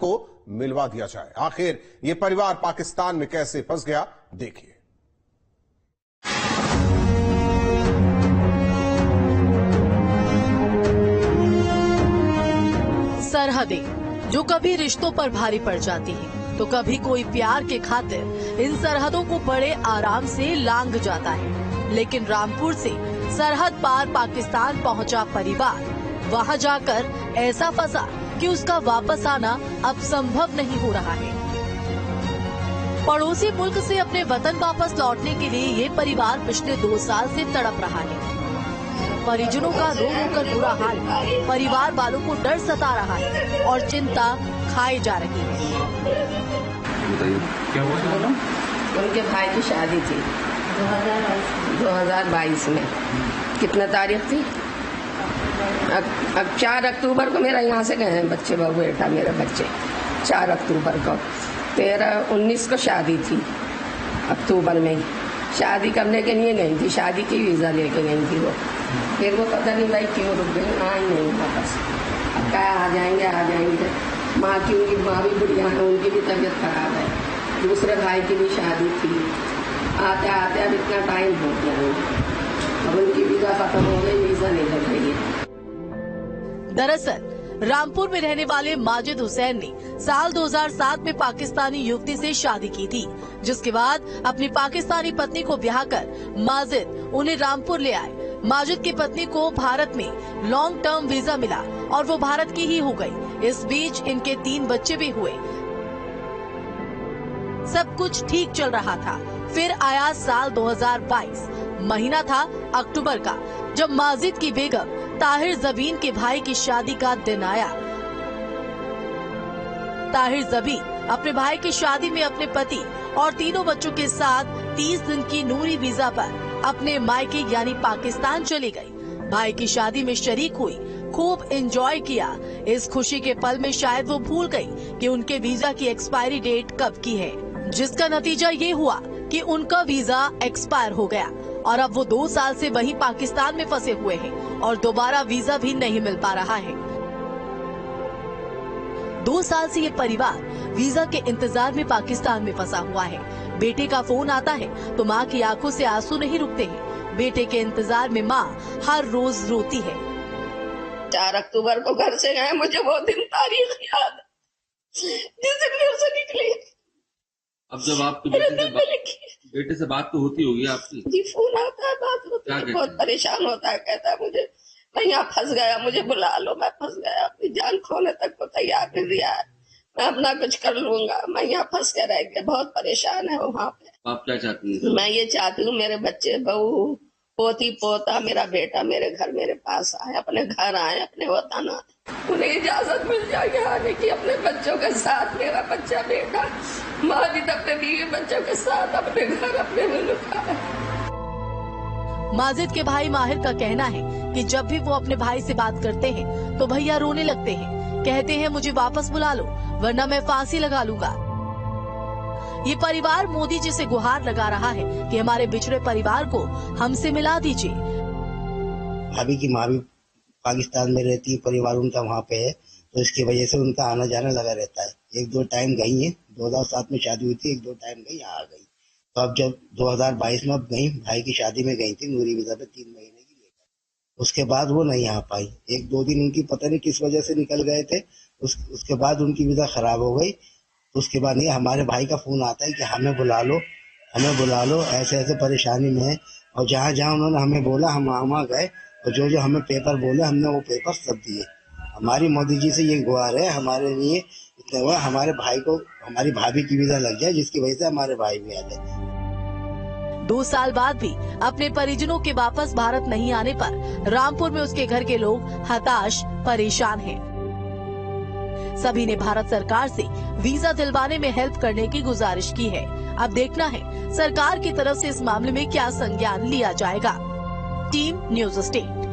को मिलवा दिया जाए। आखिर ये परिवार पाकिस्तान में कैसे फंस गया, देखिए। सरहदें जो कभी रिश्तों पर भारी पड़ जाती हैं, तो कभी कोई प्यार के खातिर इन सरहदों को बड़े आराम से लांघ जाता है। लेकिन रामपुर से सरहद पार पाकिस्तान पहुंचा परिवार वहां जाकर ऐसा फंसा कि उसका वापस आना अब संभव नहीं हो रहा है। पड़ोसी मुल्क से अपने वतन वापस लौटने के लिए ये परिवार पिछले 2 साल से तड़प रहा है। परिजनों का रो रो कर बुरा हाल, परिवार वालों को डर सता रहा है और चिंता खाई जा रही है। क्या हुआ? उनके भाई की शादी थी 2022 में। कितना तारीख थी? अब 4 अक्टूबर को मेरा यहाँ से गए हैं बच्चे, बहू बेटा मेरे बच्चे। 4 अक्टूबर को 19 को शादी थी, अक्टूबर में ही शादी करने के लिए गई थी, शादी की वीजा लेके गई थी वो। फिर वो पता नहीं भाई क्यों रुक गई, आई नहीं वापस। अब क्या आ जाएंगे। माँ की, उनकी माँ भी बुढ़िया है, उनकी भी तबीयत खराब है, दूसरे भाई की भी शादी थी। आते आते अब इतना टाइम हो गया, अब उनकी वीजा खत्म हो गई, वीजा नहीं लग रही है। दरअसल रामपुर में रहने वाले माजिद हुसैन ने साल 2007 में पाकिस्तानी युवती से शादी की थी, जिसके बाद अपनी पाकिस्तानी पत्नी को ब्याह कर माजिद उन्हें रामपुर ले आए। माजिद की पत्नी को भारत में लॉन्ग टर्म वीजा मिला और वो भारत की ही हो गई। इस बीच इनके 3 बच्चे भी हुए। सब कुछ ठीक चल रहा था। फिर आया साल 2022, महीना था अक्टूबर का, जब माजिद की बेगम ताहिर जबीन के भाई की शादी का दिन आया। ताहिर जबीन अपने भाई की शादी में अपने पति और 3 बच्चों के साथ 30 दिन की नूरी वीजा पर अपने मायके यानी पाकिस्तान चली गई। भाई की शादी में शरीक हुई, खूब एंजॉय किया। इस खुशी के पल में शायद वो भूल गई कि उनके वीजा की एक्सपायरी डेट कब की है, जिसका नतीजा ये हुआ कि उनका वीजा एक्सपायर हो गया और अब वो 2 साल से वहीं पाकिस्तान में फंसे हुए हैं और दोबारा वीजा भी नहीं मिल पा रहा है। 2 साल से ये परिवार वीजा के इंतजार में पाकिस्तान में फंसा हुआ है। बेटे का फोन आता है तो माँ की आंखों से आंसू नहीं रुकते हैं। बेटे के इंतजार में माँ हर रोज रोती है। 4 अक्टूबर को घर से गए, मुझे वो दिन तारीख याद जिस दिन घर से निकली। अब जब आपके बेटे से बात तो होती होगी आपकी? जी, फोन आता है, बात होती है, बहुत परेशान होता है, कहता है मुझे मैं यहाँ फंस गया, मुझे बुला लो, मैं फंस गया, अपनी जान खोने तक को तैयार कर दिया है, मैं अपना कुछ कर लूंगा, मैं यहाँ फंस के रह गया। बहुत परेशान है वहाँ पे। आप क्या चाहती हैं? मैं ये चाहती हूँ मेरे बच्चे, बहू, पोती पोता, मेरा बेटा मेरे घर, मेरे पास आए, अपने घर आए, अपने वतन आए, उन्हें इजाजत मिल जाए आने की, अपने बच्चों के साथ। मेरा बच्चा बेटा माजिद अपने बीवी बच्चों के साथ अपने घर, अपने मुल्क आए। माजिद के भाई माहिर का कहना है कि जब भी वो अपने भाई से बात करते हैं तो भैया रोने लगते हैं, कहते हैं मुझे वापस बुला लो वरना मैं फांसी लगा लूंगा। ये परिवार मोदी जी से गुहार लगा रहा है कि हमारे बिछड़े परिवार को हमसे मिला दीजिए। भाभी की माँ भी पाकिस्तान में रहती है, परिवार उनका वहाँ पे है, तो इसकी वजह से उनका आना जाना लगा रहता है। 1-2 टाइम गई है, 2007 में शादी हुई थी, 1-2 टाइम गई, यहाँ आ गई। तो अब जब 2022 में अब गई, भाई की शादी में गई थी नूरी वीजा पे 3 महीने की लेकर, उसके बाद वो नहीं आ पाई। 1-2 दिन उनकी पता नहीं किस वजह से निकल गए थे, उसके बाद उनकी वीजा खराब हो गई। तो उसके बाद नहीं, हमारे भाई का फोन आता है कि हमें बुला लो, ऐसे ऐसे परेशानी में है। और जहाँ जहाँ उन्होंने हमें बोला हम वहाँ गए, और जो जो हमें पेपर बोले हमने वो पेपर सब दिए। हमारी मोदी जी से ये गुहार है हमारे लिए, इतना हुआ हमारे भाई को, हमारी भाभी की वीजा लग जाए, जिसकी वजह से हमारे भाई भी आ जाए। 2 साल बाद भी अपने परिजनों के वापस भारत नहीं आने पर रामपुर में उसके घर के लोग हताश परेशान हैं। सभी ने भारत सरकार से वीजा दिलवाने में हेल्प करने की गुजारिश की है। अब देखना है सरकार की तरफ से इस मामले में क्या संज्ञान लिया जाएगा। Team news state.